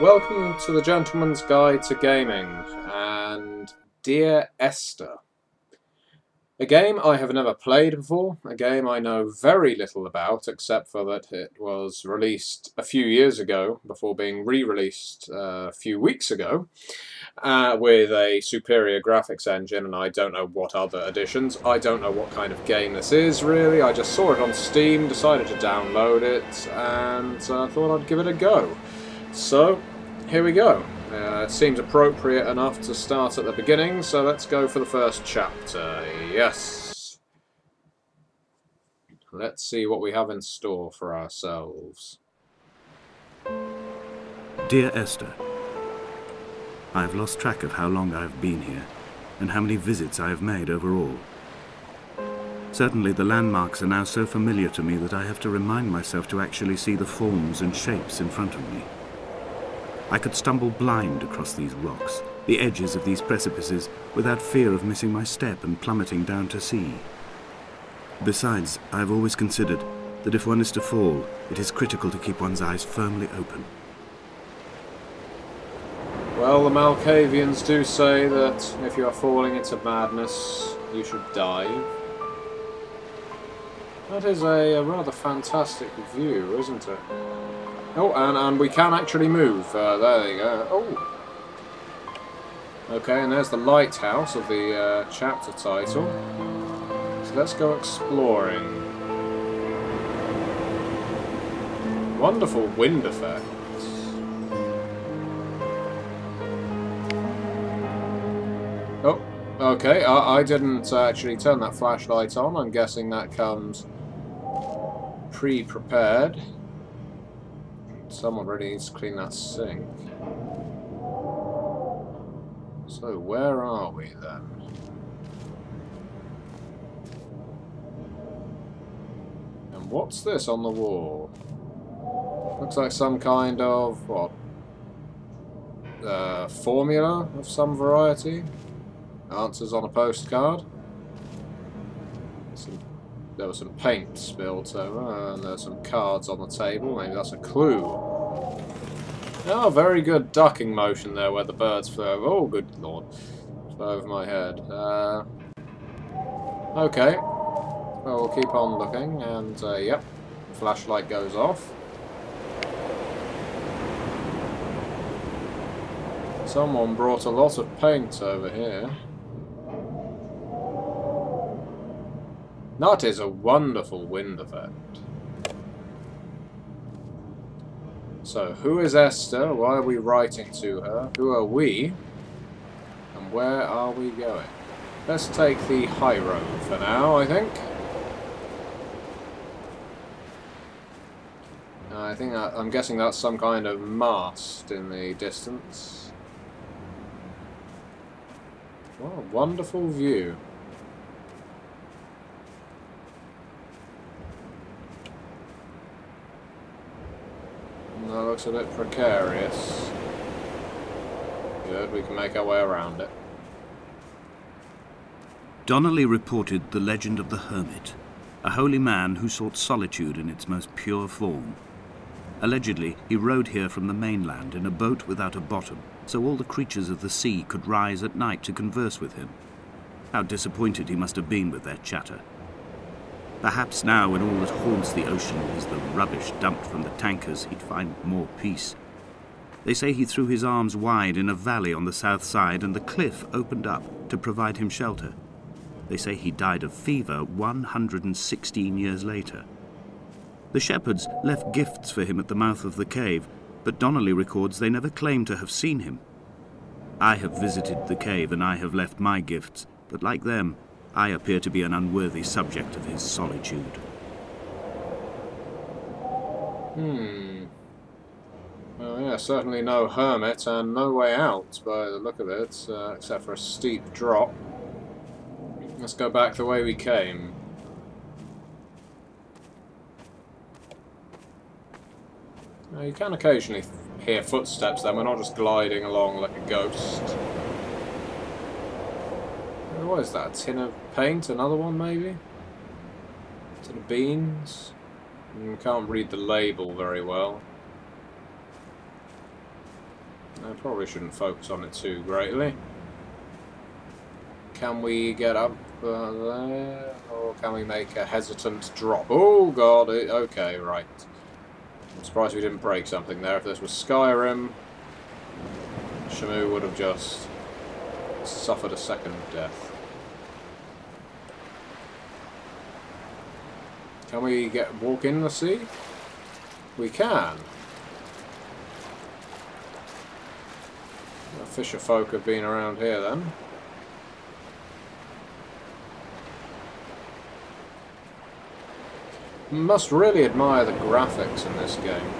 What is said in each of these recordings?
Welcome to the Gentleman's Guide to Gaming and Dear Esther. A game I have never played before, a game I know very little about except for that it was released a few years ago before being re-released a few weeks ago with a superior graphics engine, and I don't know what other additions. I don't know what kind of game this is really. I just saw it on Steam, decided to download it, and thought I'd give it a go. So, here we go. It seems appropriate enough to start at the beginning, so let's go for the first chapter. Yes. Let's see what we have in store for ourselves. Dear Esther, I have lost track of how long I have been here, and how many visits I have made overall. Certainly the landmarks are now so familiar to me that I have to remind myself to actually see the forms and shapes in front of me. I could stumble blind across these rocks, the edges of these precipices, without fear of missing my step and plummeting down to sea. Besides, I have always considered that if one is to fall, it is critical to keep one's eyes firmly open. Well, the Malkavians do say that if you are falling into madness, you should dive. That is a rather fantastic view, isn't it? Oh, and we can actually move. There you go. Oh! Okay, and there's the lighthouse of the chapter title. So let's go exploring. Wonderful wind effects. Oh, okay. I didn't actually turn that flashlight on. I'm guessing that comes pre-prepared. Someone really needs to clean that sink. So where are we then? And what's this on the wall? Looks like some kind of, what? Formula of some variety? Answers on a postcard? There was some paint spilt over, and there's some cards on the table. Maybe that's a clue. Oh, very good ducking motion there where the birds flew over. Oh, good lord. Flew over my head. Okay. Well, we'll keep on looking, and, yep. The flashlight goes off. Someone brought a lot of paint over here. That is a wonderful wind effect. So, who is Esther? Why are we writing to her? Who are we? And where are we going? Let's take the high road for now, I think. I'm guessing that's some kind of mast in the distance. What a wonderful view. That looks a bit precarious. Good, we can make our way around it. Donnelly reported the legend of the hermit, a holy man who sought solitude in its most pure form. Allegedly, he rode here from the mainland in a boat without a bottom, so all the creatures of the sea could rise at night to converse with him. How disappointed he must have been with their chatter. Perhaps now, when all that haunts the ocean is the rubbish dumped from the tankers, he'd find more peace. They say he threw his arms wide in a valley on the south side, and the cliff opened up to provide him shelter. They say he died of fever 116 years later. The shepherds left gifts for him at the mouth of the cave, but Donnelly records they never claimed to have seen him. I have visited the cave, and I have left my gifts, but like them, I appear to be an unworthy subject of his solitude. Well, yeah, certainly no hermit and no way out by the look of it, except for a steep drop. Let's go back the way we came. Now, you can occasionally hear footsteps then, we're not just gliding along like a ghost. What is that? A tin of paint? Another one, maybe? Tin of beans? Can't read the label very well. I probably shouldn't focus on it too greatly. Can we get up there? Or can we make a hesitant drop? Oh god, okay, right. I'm surprised we didn't break something there. If this was Skyrim, Shamu would have just suffered a second death. Can we walk in the sea? We can. The fisher folk have been around here then. Must really admire the graphics in this game.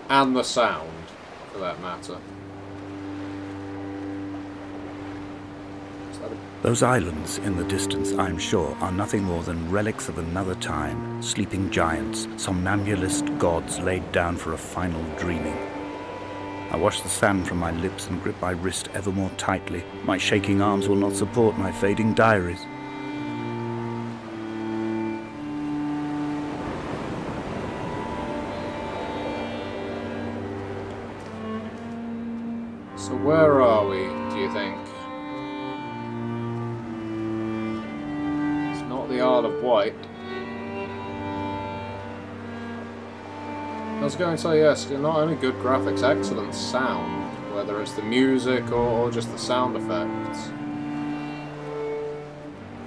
And the sound, for that matter. Those islands in the distance, I'm sure, are nothing more than relics of another time, sleeping giants, somnambulist gods laid down for a final dreaming. I wash the sand from my lips and grip my wrist ever more tightly. My shaking arms will not support my fading diaries. So where are we, do you think? It's not the Isle of Wight. I was going to say, yes, not only good graphics, excellent sound, whether it's the music or just the sound effects.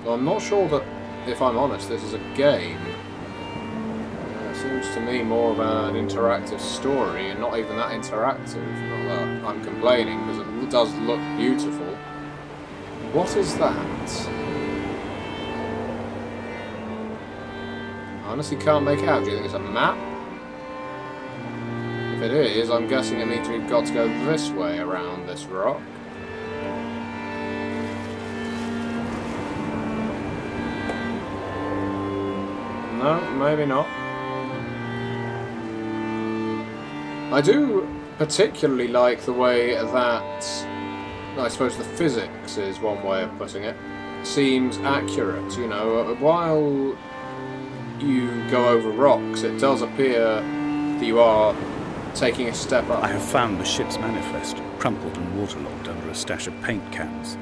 Well, I'm not sure that, if I'm honest, this is a game. It seems to me more of an interactive story, and not even that interactive. Not that I'm complaining, because it does look beautiful. What is that? I honestly can't make it out. Do you think it's a map? If it is, I'm guessing it means we've got to go this way around this rock. No, maybe not. I do particularly like the way that, I suppose the physics is one way of putting it, seems accurate. You know, while you go over rocks, it does appear that you are taking a step up. I have found the ship's manifest, crumpled and waterlogged under a stash of paint cans.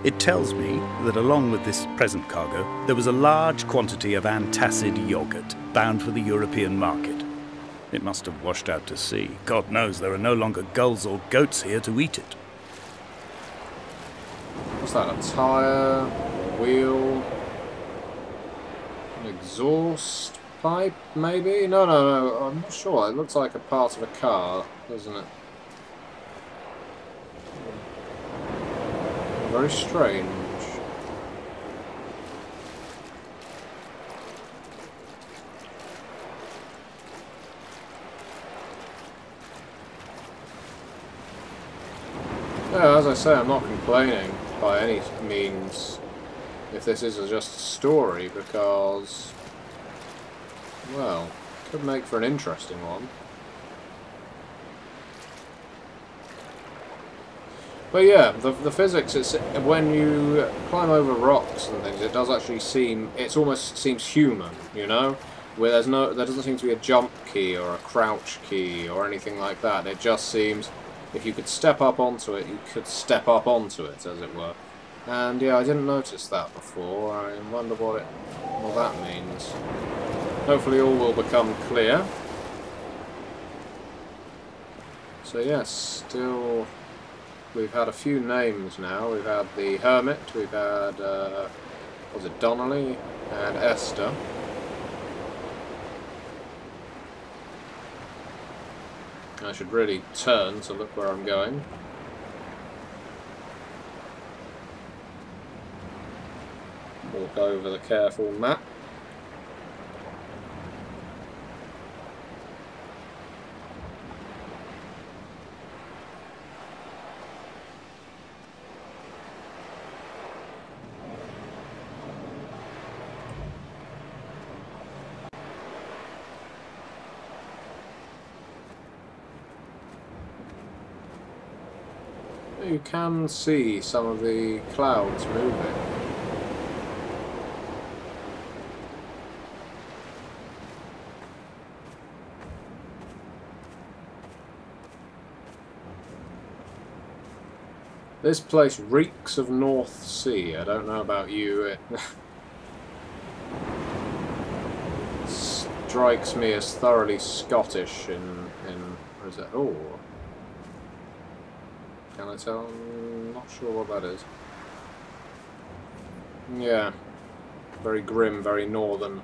It tells me that along with this present cargo, there was a large quantity of antacid yogurt bound for the European market. It must have washed out to sea. God knows there are no longer gulls or goats here to eat it. What's that, a tyre, a wheel, an exhaust pipe, maybe? No, I'm not sure. It looks like a part of a car, doesn't it? Very strange. Yeah, as I say, I'm not complaining by any means if this is just a story, because, well, it could make for an interesting one. But yeah, the physics, it's, when you climb over rocks and things, it does actually seem, it almost seems human, you know? Where there doesn't seem to be a jump key or a crouch key or anything like that. It just seems, if you could step up onto it, you could step up onto it, as it were. And yeah, I didn't notice that before. I wonder what that means. Hopefully all will become clear. So yes, still, we've had a few names now. We've had the Hermit, we've had, was it Donnelly, and Esther. I should really turn to look where I'm going. Walk over the careful map. You can see some of the clouds moving. This place reeks of North Sea. I don't know about you. It strikes me as thoroughly Scottish in what is it? Oh. Can I tell? I'm not sure what that is. Yeah. Very grim, very northern.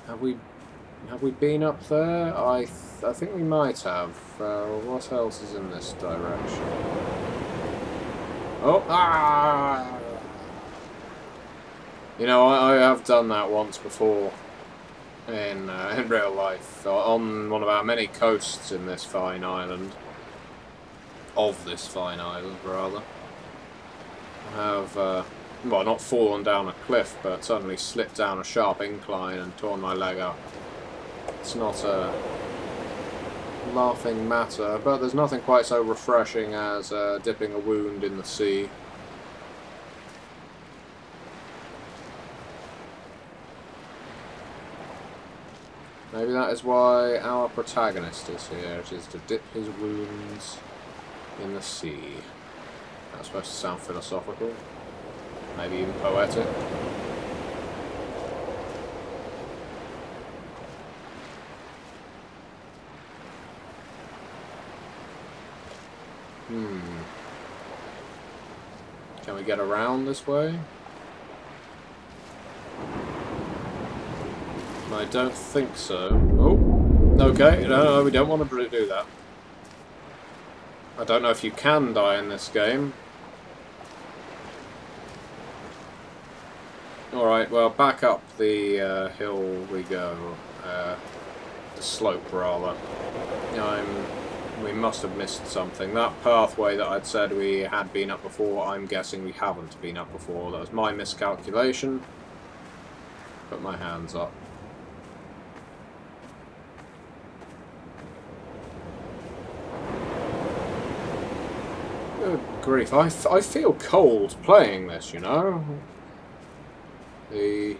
Have we been up there? I think we might have. What else is in this direction? Oh! Ah! You know, I have done that once before in real life, on one of our many coasts in this fine island. Of this fine island, rather. I have, well, not fallen down a cliff, but suddenly slipped down a sharp incline and torn my leg up. It's not a laughing matter, but there's nothing quite so refreshing as dipping a wound in the sea. Maybe that is why our protagonist is here. It is to dip his wounds in the sea. That's supposed to sound philosophical. Maybe even poetic. Can we get around this way? I don't think so. Oh, okay. No, we don't want to do that. I don't know if you can die in this game. Alright, well, back up the hill we go. The slope, rather. We must have missed something. That pathway that I'd said we had been up before, I'm guessing we haven't been up before. That was my miscalculation. Put my hands up. Good grief, I feel cold playing this, you know? The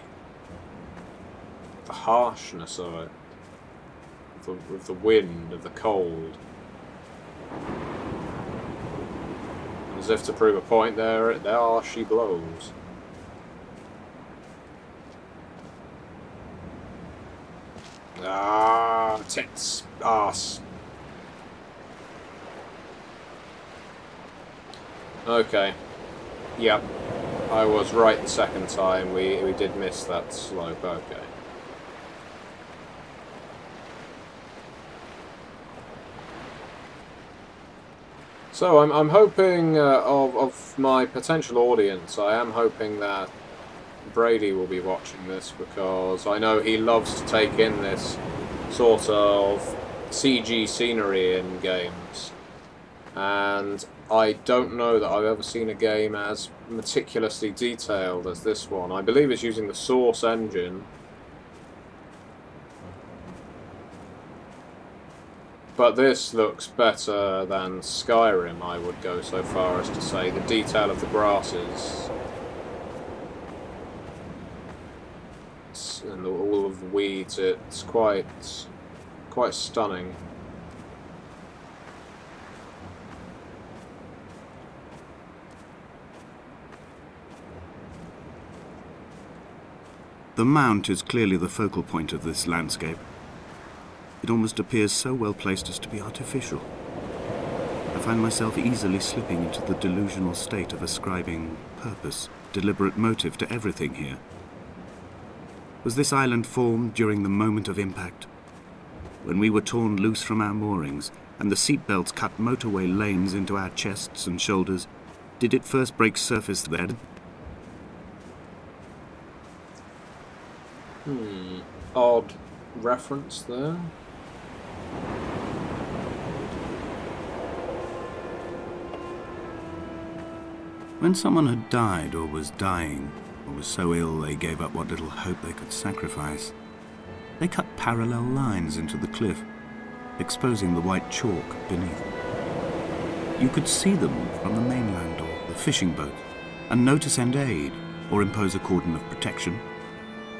harshness of it. With the wind, of the cold. As if to prove a point, there she blows. Ah, tits, ass. Okay. Yep. I was right the second time. We did miss that slope. Okay. So I'm hoping of my potential audience. I am hoping that Brady will be watching this, because I know he loves to take in this sort of CG scenery in games, and I don't know that I've ever seen a game as meticulously detailed as this one. I believe it's using the Source engine. But this looks better than Skyrim, I would go so far as to say. The detail of the grasses and all of the weeds, it's quite stunning. The mount is clearly the focal point of this landscape. It almost appears so well placed as to be artificial. I find myself easily slipping into the delusional state of ascribing purpose, deliberate motive to everything here. Was this island formed during the moment of impact? When we were torn loose from our moorings and the seatbelts cut motorway lanes into our chests and shoulders, did it first break surface there? Odd reference there. When someone had died or was dying, or was so ill they gave up what little hope they could sacrifice, they cut parallel lines into the cliff, exposing the white chalk beneath. You could see them from the mainland or the fishing boat, and know to send aid or impose a cordon of protection,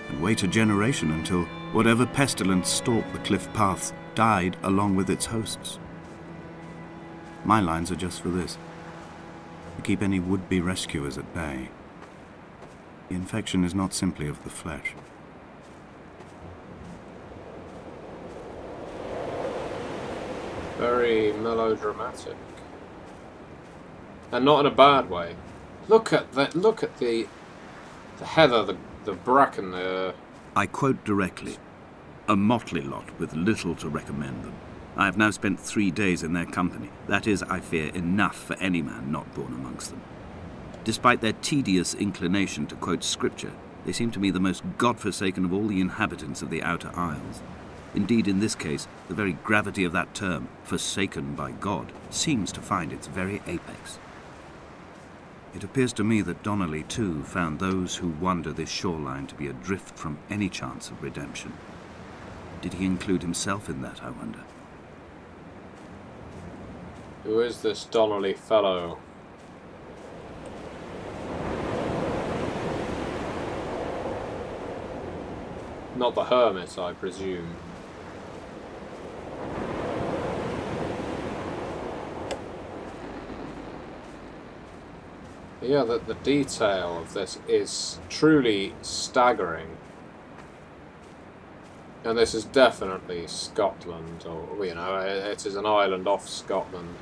and wait a generation until whatever pestilence stalked the cliff paths died along with its hosts. My lines are just for this: to keep any would-be rescuers at bay. The infection is not simply of the flesh. Very melodramatic. And not in a bad way. Look at that, look at the heather, the bracken there. I quote directly: a motley lot with little to recommend them. I have now spent 3 days in their company. That is, I fear, enough for any man not born amongst them. Despite their tedious inclination to quote scripture, they seem to me the most God-forsaken of all the inhabitants of the Outer Isles. Indeed, in this case, the very gravity of that term, forsaken by God, seems to find its very apex. It appears to me that Donnelly, too, found those who wander this shoreline to be adrift from any chance of redemption. Did he include himself in that, I wonder? Who is this Donnelly fellow? Not the hermit, I presume. Yeah, the detail of this is truly staggering. And this is definitely Scotland, or, you know, it is an island off Scotland.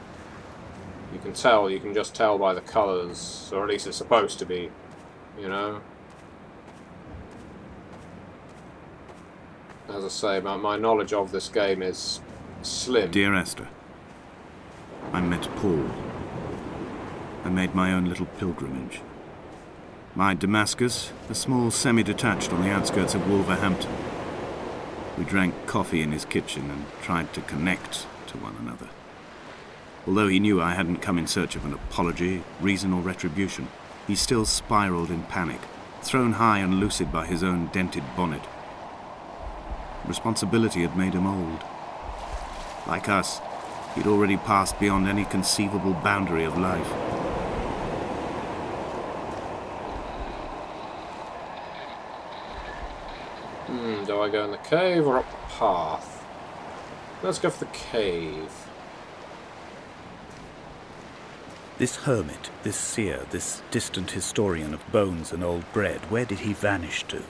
You can tell, you can just tell by the colours, or at least it's supposed to be, you know. As I say, my knowledge of this game is slim. Dear Esther, I met Paul. I made my own little pilgrimage. My Damascus, a small semi-detached on the outskirts of Wolverhampton. We drank coffee in his kitchen and tried to connect to one another. Although he knew I hadn't come in search of an apology, reason or retribution, he still spiraled in panic, thrown high and lucid by his own dented bonnet. Responsibility had made him old. Like us, he'd already passed beyond any conceivable boundary of life. Do I go in the cave or up the path? Let's go for the cave. This hermit, this seer, this distant historian of bones and old bread, where did he vanish to?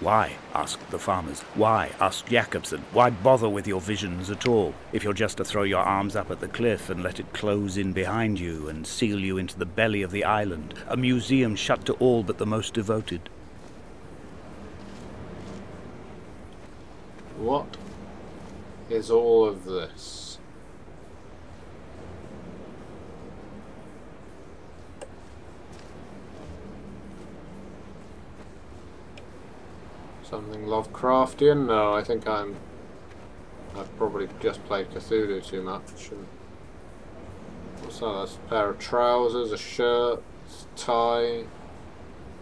Why, asked the farmers. Why, asked Jacobson. Why bother with your visions at all, if you're just to throw your arms up at the cliff and let it close in behind you and seal you into the belly of the island, a museum shut to all but the most devoted? What is all of this? Something Lovecraftian? No, I think I've probably just played Cthulhu too much. And what's that? That's a pair of trousers, a shirt, tie.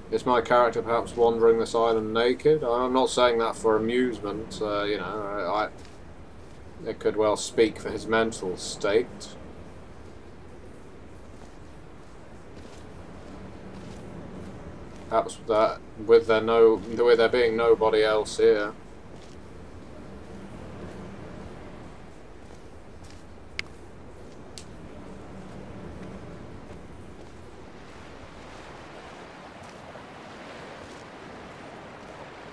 Is my character perhaps wandering this island naked? I'm not saying that for amusement, you know, it could well speak for his mental state. Perhaps that, with there being nobody else here.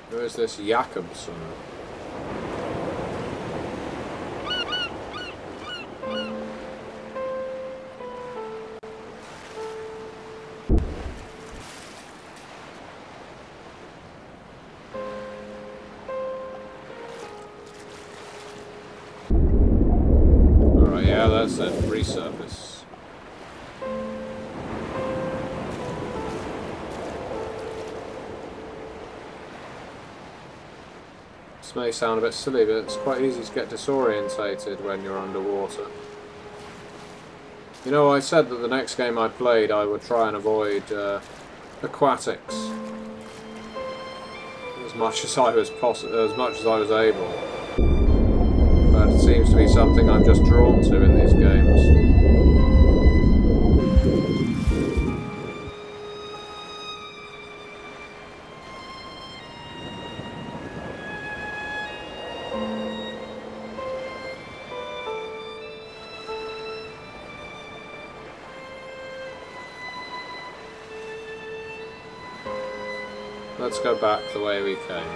Who is this Jacobson? Alright, yeah, that's it. Resurface. This may sound a bit silly, but it's quite easy to get disorientated when you're underwater. You know, I said that the next game I played I would try and avoid aquatics as much as I was able. But it seems to be something I'm just drawn to in these games. Let's go back the way we came.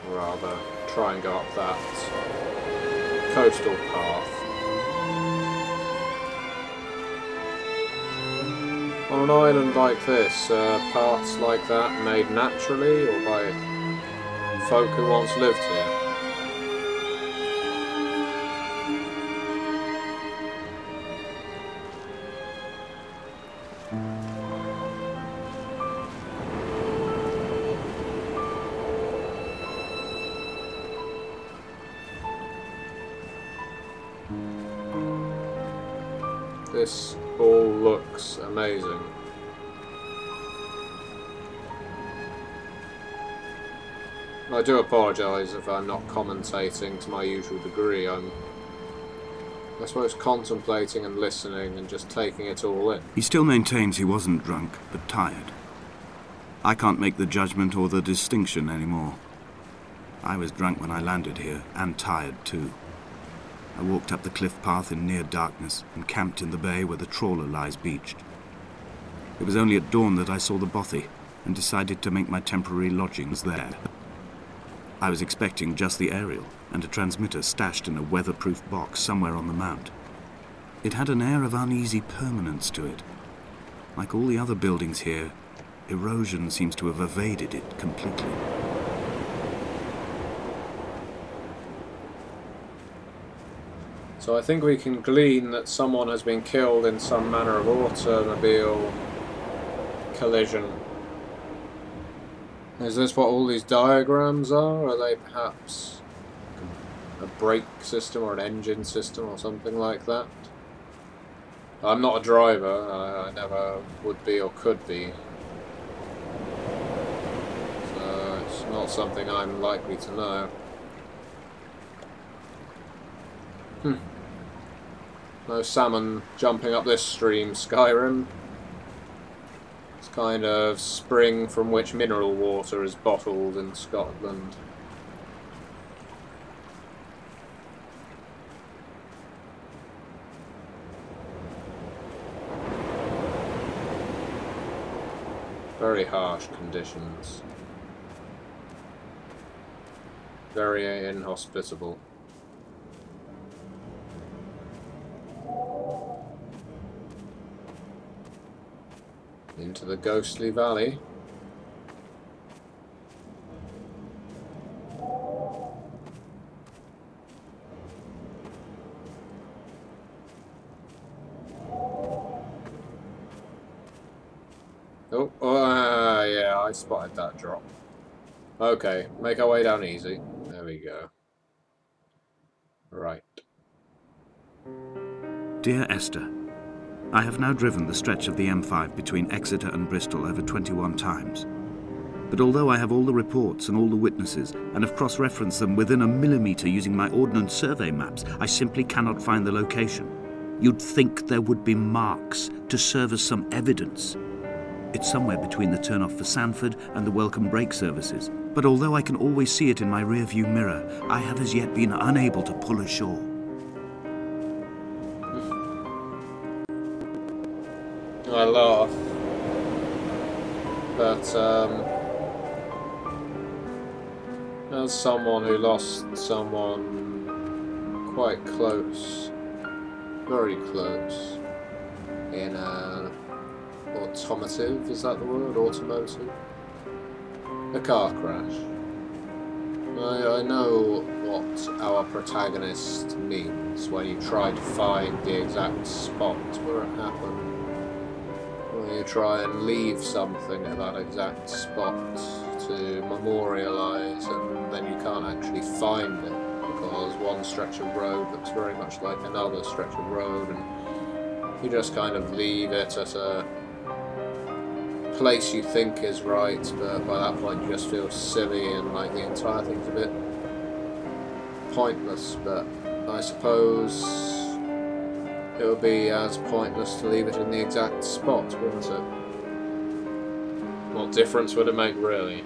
Or rather, try and go up that coastal path. On an island like this, paths like that made naturally or by folk who once lived here? This all looks amazing. I do apologise if I'm not commentating to my usual degree. I'm, I suppose, contemplating and listening and just taking it all in. He still maintains he wasn't drunk, but tired. I can't make the judgment or the distinction anymore. I was drunk when I landed here, and tired too. I walked up the cliff path in near darkness and camped in the bay where the trawler lies beached. It was only at dawn that I saw the bothy and decided to make my temporary lodgings there. I was expecting just the aerial and a transmitter stashed in a weatherproof box somewhere on the mount. It had an air of uneasy permanence to it. Like all the other buildings here, erosion seems to have evaded it completely. So I think we can glean that someone has been killed in some manner of automobile collision. Is this what all these diagrams are? Are they perhaps a brake system or an engine system or something like that? I'm not a driver. I never would be or could be. So it's not something I'm likely to know. No salmon jumping up this stream, Skyrim. It's kind of spring from which mineral water is bottled in Scotland. Very harsh conditions. Very inhospitable. Into the ghostly valley. Oh, yeah, I spotted that drop. Okay, make our way down easy. There we go. Right. Dear Esther, I have now driven the stretch of the M5 between Exeter and Bristol over 21 times. But although I have all the reports and all the witnesses, and have cross-referenced them within a millimetre using my Ordnance Survey maps, I simply cannot find the location. You'd think there would be marks to serve as some evidence. It's somewhere between the turn-off for Sandford and the welcome brake services. But although I can always see it in my rear-view mirror, I have as yet been unable to pull ashore. I laugh, but as someone who lost someone quite close, very close, in an automotive, is that the word? Automotive? A car crash. I know what our protagonist means when you try to find the exact spot where it happened. You try and leave something at that exact spot to memorialise, and then you can't actually find it because one stretch of road looks very much like another stretch of road, and you just kind of leave it at a place you think is right, but by that point you just feel silly and like the entire thing's a bit pointless. But I suppose it would be as pointless to leave it in the exact spot, wouldn't it? What difference would it make, really?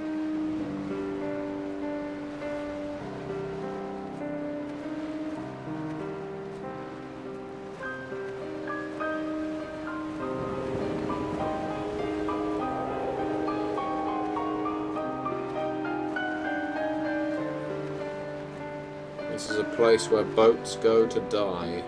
This is a place where boats go to die.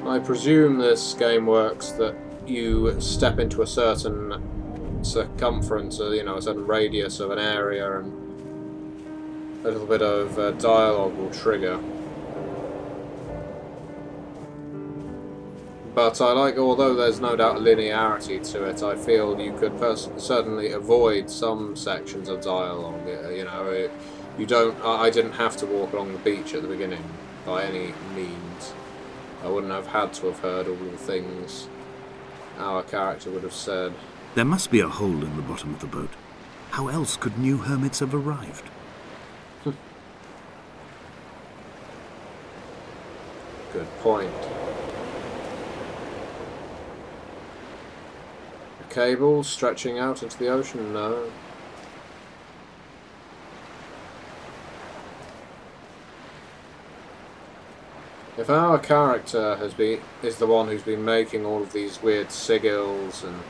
I presume this game works that you step into a certain circumference, or, you know, a certain radius of an area, and a little bit of dialogue will trigger. But I like, although there's no doubt a linearity to it, I feel you could certainly avoid some sections of dialogue. You know, you don't. I didn't have to walk along the beach at the beginning by any means. I wouldn't have had to have heard all the things our character would have said. There must be a hole in the bottom of the boat. How else could new hermits have arrived? Good point. A cable stretching out into the ocean? No. If our character is the one who's been making all of these weird sigils and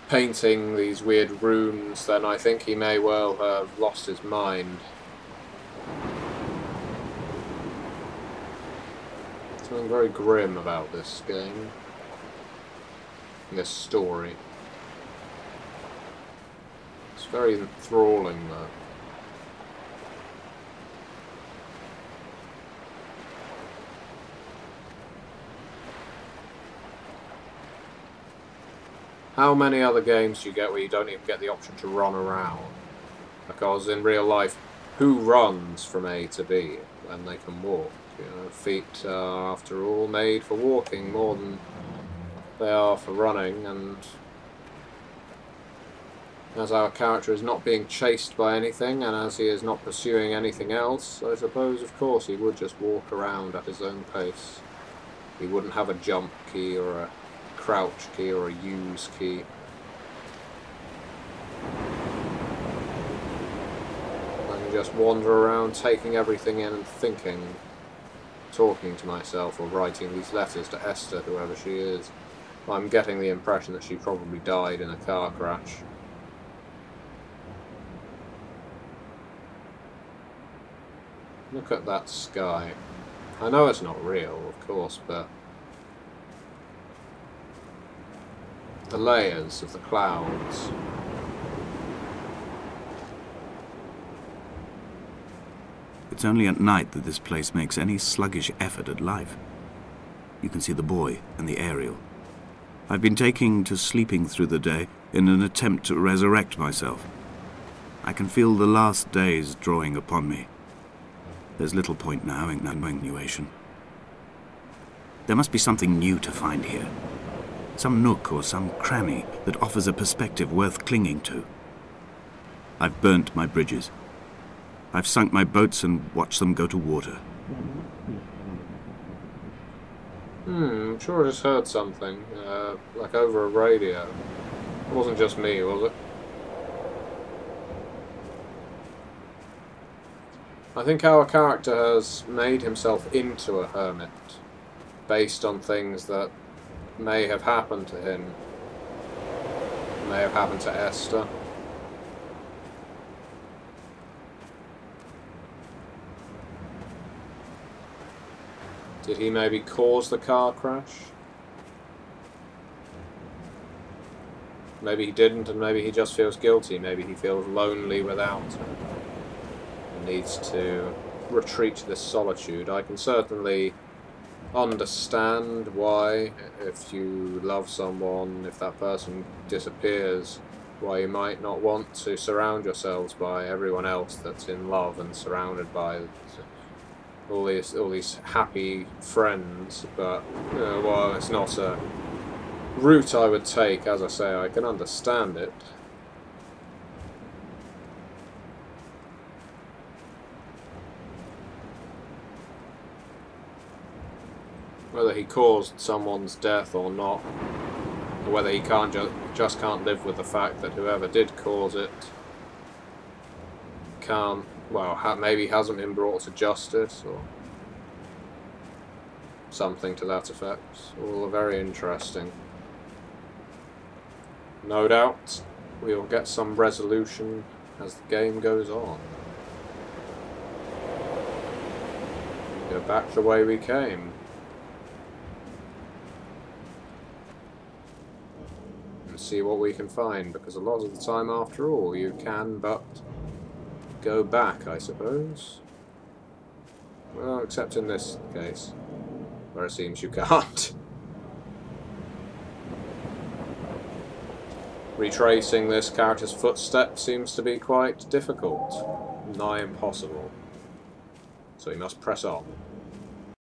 painting these weird runes, then I think he may well have lost his mind. Something very grim about this game, this story. It's very enthralling though. How many other games do you get where you don't even get the option to run around? Because in real life, who runs from A to B when they can walk? You know, feet are, after all, made for walking more than they are for running, and as our character is not being chased by anything, and as he is not pursuing anything else, I suppose, of course, he would just walk around at his own pace. He wouldn't have a jump key or a crouch key or a use key. I can just wander around taking everything in and thinking, talking to myself, or writing these letters to Esther, whoever she is. I'm getting the impression that she probably died in a car crash. Look at that sky. I know it's not real, of course, but the layers of the clouds. It's only at night that this place makes any sluggish effort at life. You can see the buoy and the aerial. I've been taking to sleeping through the day in an attempt to resurrect myself. I can feel the last days drawing upon me. There's little point now in continuation. There must be something new to find here. Some nook or some cranny that offers a perspective worth clinging to. I've burnt my bridges. I've sunk my boats and watched them go to water. I'm sure I just heard something, like over a radio. It wasn't just me, was it? I think our character has made himself into a hermit, based on things that may have happened to him, may have happened to Esther. Did he maybe cause the car crash? Maybe he didn't, and maybe he just feels guilty. Maybe he feels lonely without her and needs to retreat to this solitude. I can certainly understand why, if you love someone, if that person disappears, why you might not want to surround yourselves by everyone else that's in love and surrounded by all these happy friends. But while it's not a route I would take, as I say, I can understand it. Whether he caused someone's death or not, or whether he just can't live with the fact that whoever did cause it can't, well, maybe hasn't been brought to justice, or something to that effect. All very interesting. no doubt we'll get some resolution as the game goes on. Go back the way we came. And see what we can find, because a lot of the time, after all, you can but go back, I suppose. Well, except in this case, where it seems you can't. Retracing this character's footsteps seems to be quite difficult, nigh impossible. So we must press on.